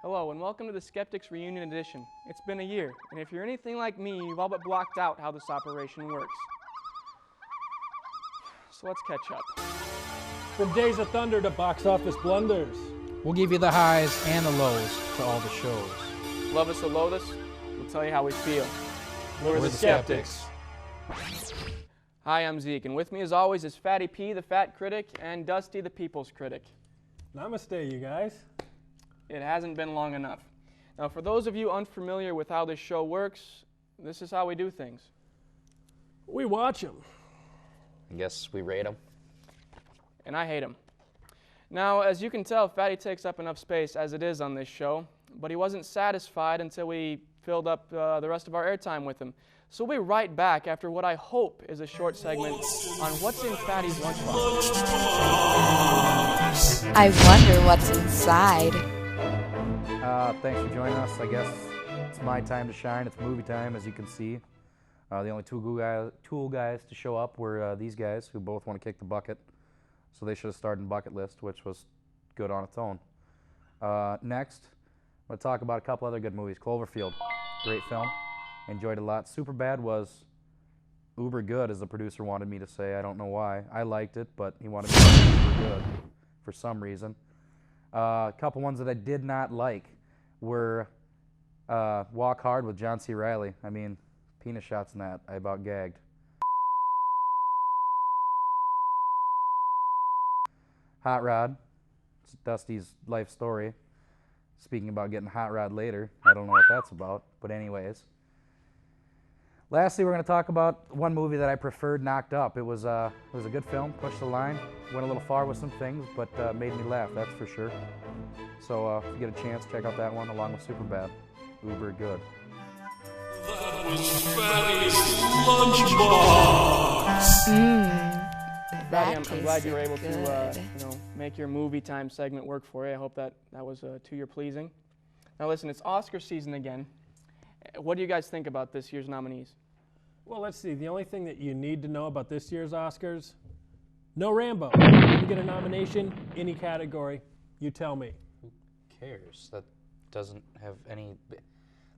Hello and welcome to the Skeptyx Reunion Edition. It's been a year, and if you're anything like me, you've all but blocked out how this operation works. So let's catch up. From Days of Thunder to box office blunders. We'll give you the highs and the lows to all the shows. Love us or loathe us, we'll tell you how we feel. We're the Skeptyx. Hi, I'm Zeke, and with me as always is Fatty P, the Fat Critic, and Dusty, the People's Critic. Namaste, you guys. It hasn't been long enough. Now, for those of you unfamiliar with how this show works, this is how we do things. We watch them. I guess we rate them. And I hate them. Now, as you can tell, Fatty takes up enough space as it is on this show, but he wasn't satisfied until we filled up the rest of our airtime with him. So we'll be right back after what I hope is a short segment on what's in Fatty's lunchbox. I wonder what's inside. Thanks for joining us. I guess it's my time to shine. It's movie time, as you can see. The only tool guys to show up were these guys, who both want to kick the bucket. So they should have started in Bucket List, which was good on its own. Next, I'm going to talk about a couple other good movies. Cloverfield, great film. Enjoyed it a lot. Superbad was uber good, as the producer wanted me to say. I don't know why. I liked it, but he wanted me to say uber good for some reason. A couple ones that I did not like were Walk Hard with John C. Reilly. I mean, penis shots in that. I about gagged. Hot Rod. It's Dusty's life story. Speaking about getting hot rod later. I don't know what that's about, but anyways. Lastly, we're going to talk about one movie that I preferred, Knocked Up. It was a good film, pushed the line, went a little far with some things, but made me laugh, that's for sure. So if you get a chance, check out that one along with Superbad. Uber good. That was Fatty's lunchbox. Fatty, I'm glad you were able to make your movie time segment work for you. I hope that was to your pleasing. Now listen, it's Oscar season again. What do you guys think about this year's nominees? Well, let's see. The only thing that you need to know about this year's Oscars, no Rambo. You get a nomination, any category. You tell me. Who cares? That doesn't have any...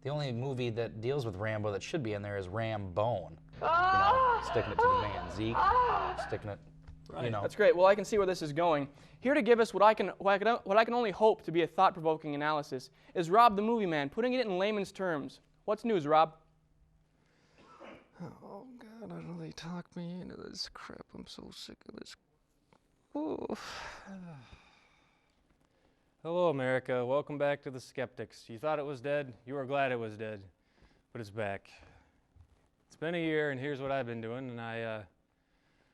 The only movie that deals with Rambo that should be in there is Rambone. You know, sticking it to the man. Zeke, sticking it, you know. That's great. Well, I can see where this is going. Here to give us what I can only hope to be a thought-provoking analysis is Rob the Movie Man, putting it in layman's terms. What's news, Rob? Oh, God, I know they talk me into this crap. I'm so sick of this. Oof. Hello, America. Welcome back to the Skeptyx. You thought it was dead. You were glad it was dead, but it's back. It's been a year, and here's what I've been doing. And I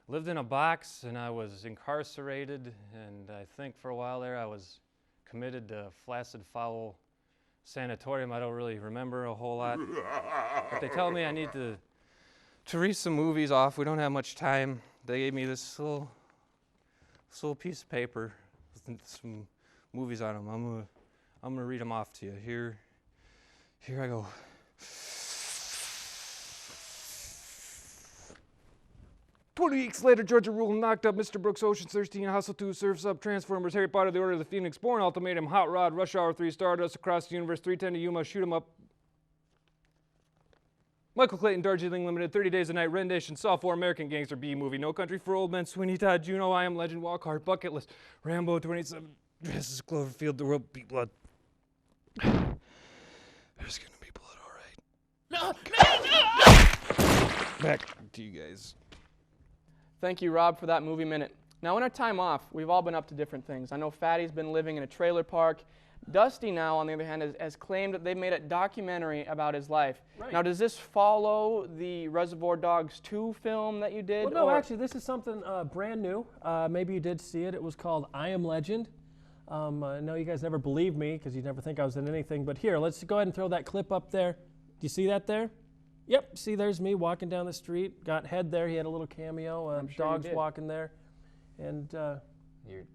lived in a box, and I was incarcerated, and I think for a while there I was committed to Flaccid Fowl Sanatorium. I don't really remember a whole lot. But they tell me I need to read some movies off. We don't have much time. They gave me this little piece of paper with some movies on them. I'm gonna read them off to you. Here I go. 20 weeks later, Georgia Rule knocked up Mr. Brooks, Ocean 13, Hustle 2, Surf's Up, Transformers, Harry Potter, The Order of the Phoenix, Born Ultimatum, Hot Rod, Rush Hour 3, Stardust, Across the Universe, 310 to Yuma, Shoot 'em Up, Michael Clayton, Darjeeling Limited, 30 Days a Night, Rendition, Saw 4, American Gangster, B-Movie, No Country for Old Men, Sweeney Todd, Juno, I Am Legend, Walk Hard, Bucket List, Rambo 27, Dresses, Cloverfield, The World Beat Blood. There's gonna be blood, all right. Back to you guys. Thank you, Rob, for that movie minute. Now, in our time off, we've all been up to different things. I know Fatty's been living in a trailer park. Dusty now, on the other hand, has claimed that they've made a documentary about his life. Right. Now, does this follow the Reservoir Dogs 2 film that you did? Well, no, actually, this is something brand new. Maybe you did see it. It was called I Am Legend. I know you guys never believed me because you never think I was in anything. But here, let's go ahead and throw that clip up there. Do you see that there? Yep, see, there's me walking down the street. Got Head there. He had a little cameo. I'm sure dogs he did. walking there. And Your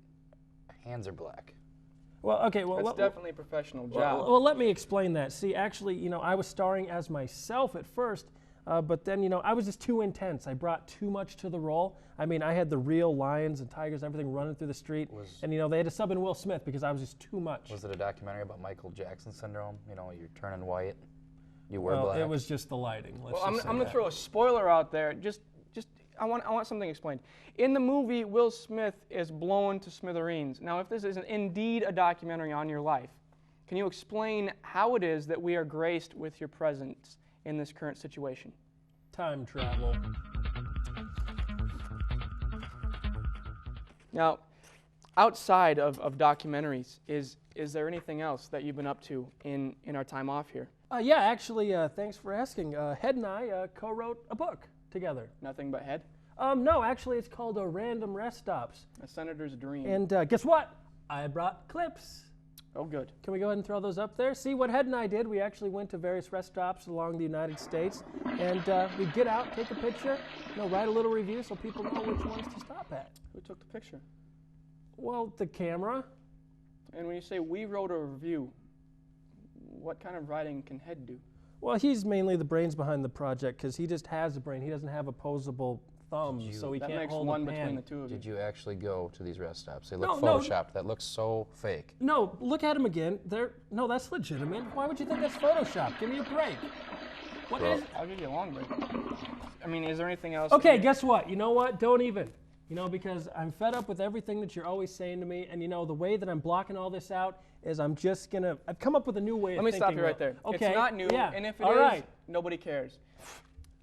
hands are black. well, okay, well, That's definitely a professional job. well, let me explain that. See, actually, I was starring as myself at first, But then, I was just too intense. I brought too much to the role. I mean, I had the real lions and tigers and everything running through the street. And, they had to sub in Will Smith because I was just too much. Was it a documentary about Michael Jackson syndrome? You're turning white, you wear black. It was just the lighting. I'm going to throw a spoiler out there. I want something explained. In the movie, Will Smith is blown to smithereens. Now, if this is indeed a documentary on your life, can you explain how it is that we are graced with your presence in this current situation? Time travel. Now, outside of documentaries, is there anything else that you've been up to in our time off here? Yeah, actually, thanks for asking. Head and I co-wrote a book together. Nothing but head? No, actually, it's called Random Rest Stops. A senator's dream. And guess what? I brought clips. Oh, good. Can we go ahead and throw those up there? See what Head and I did? We actually went to various rest stops along the United States, and we'd get out, take a picture, write a little review so people know which ones to stop at. Who took the picture? Well, the camera. And when you say we wrote a review, what kind of writing can Head do? Well, he's mainly the brains behind the project because he just has a brain. He doesn't have opposable thumbs, so he that can't makes hold one a pen. between the two of you. Did you actually go to these rest stops? They look No, photoshopped. That looks so fake. No, look at him again. No, that's legitimate. Why would you think that's Photoshop? Give me a break. What is? I'll give you a long break. I mean, is there anything else? Okay, guess what? You know what? Don't even. Because I'm fed up with everything that you're always saying to me, and the way that I'm blocking all this out is I've come up with a new way of thinking. Let me stop you right there. Okay. It's not new, yeah. and if it all is, right. nobody cares.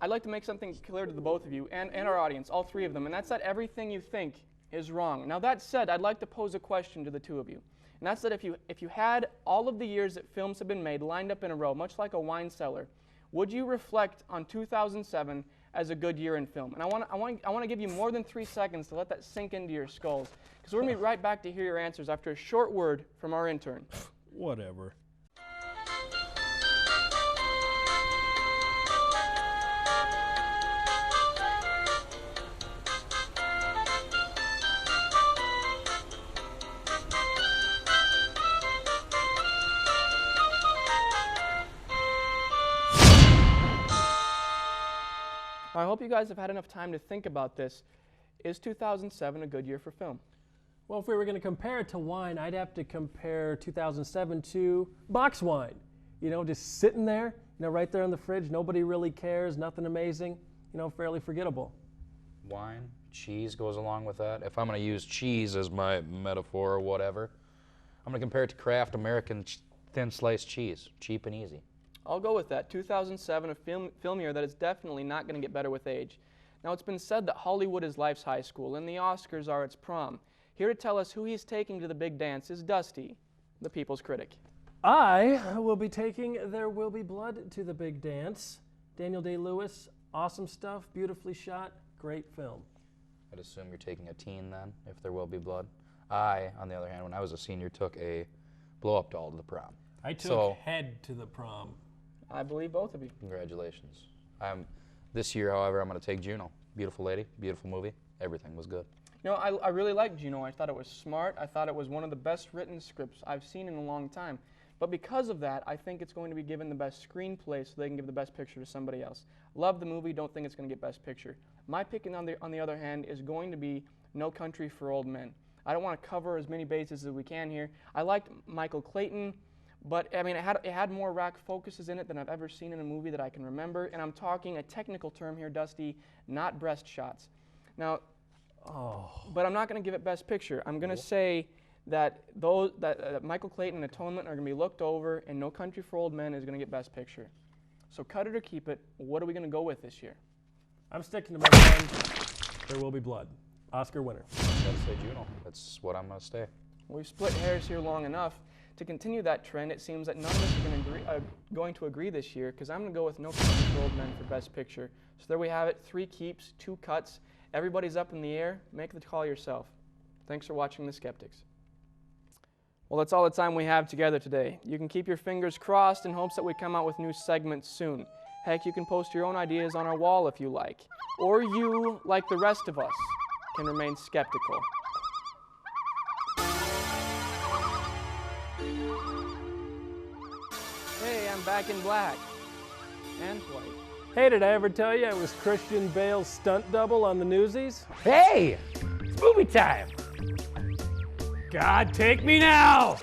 I'd like to make something clear to the both of you and our audience, all three of them, and that's that everything you think is wrong. Now that said, I'd like to pose a question to the two of you. And that's that if you had all of the years that films have been made lined up in a row, much like a wine cellar, would you reflect on 2007 as a good year in film? And I want to give you more than 3 seconds to let that sink into your skulls, because we're going to be right back to hear your answers after a short word from our intern. Whatever. I hope you guys have had enough time to think about this. Is 2007 a good year for film? Well, if we were going to compare it to wine, I'd have to compare 2007 to box wine. Just sitting there, right there in the fridge. Nobody really cares. Nothing amazing. Fairly forgettable. Wine, cheese goes along with that. If I'm going to use cheese as my metaphor or whatever, I'm going to compare it to Kraft American thin sliced cheese. Cheap and easy. I'll go with that. 2007, a film year that is definitely not going to get better with age. Now, it's been said that Hollywood is life's high school, and the Oscars are its prom. Here to tell us who he's taking to the big dance is Dusty, the People's Critic. I will be taking There Will Be Blood to the big dance. Daniel Day-Lewis, awesome stuff, beautifully shot, great film. I'd assume you're taking a teen then, if There Will Be Blood. I, on the other hand, when I was a senior, took a blow-up doll to the prom. I took Head to the prom. I believe both of you. Congratulations. This year, however, I'm going to take Juno. Beautiful lady, beautiful movie. Everything was good. I really liked Juno. I thought it was smart. I thought it was one of the best written scripts I've seen in a long time. But because of that, I think it's going to be given the best screenplay so they can give the best picture to somebody else. Love the movie, don't think it's going to get best picture. My pick, on the other hand, is going to be No Country for Old Men. I don't want to cover as many bases as we can here. I liked Michael Clayton, but I mean, it had more rack focuses in it than I've ever seen in a movie that I can remember. And I'm talking a technical term here, Dusty, not breast shots. Now, but I'm not going to give it best picture. I'm going to say that Michael Clayton and Atonement are going to be looked over, and No Country for Old Men is going to get best picture. So cut it or keep it. What are we going to go with this year? I'm sticking to my friend. There Will Be Blood. Oscar winner. Gotta say Juno. That's what I'm going to stay. We've split hairs here long enough. To continue that trend, it seems that none of us are going to agree this year, because I'm going to go with No Country for Old Men for Best Picture. So there we have it, 3 keeps, 2 cuts. Everybody's up in the air. Make the call yourself. Thanks for watching The Skeptyx. Well, that's all the time we have together today. You can keep your fingers crossed in hopes that we come out with new segments soon. Heck, you can post your own ideas on our wall if you like. Or you, like the rest of us, can remain skeptical. Hey, I'm back in black and white. Hey, did I ever tell you I was Christian Bale's stunt double on the Newsies? Hey, it's movie time. God, take me now!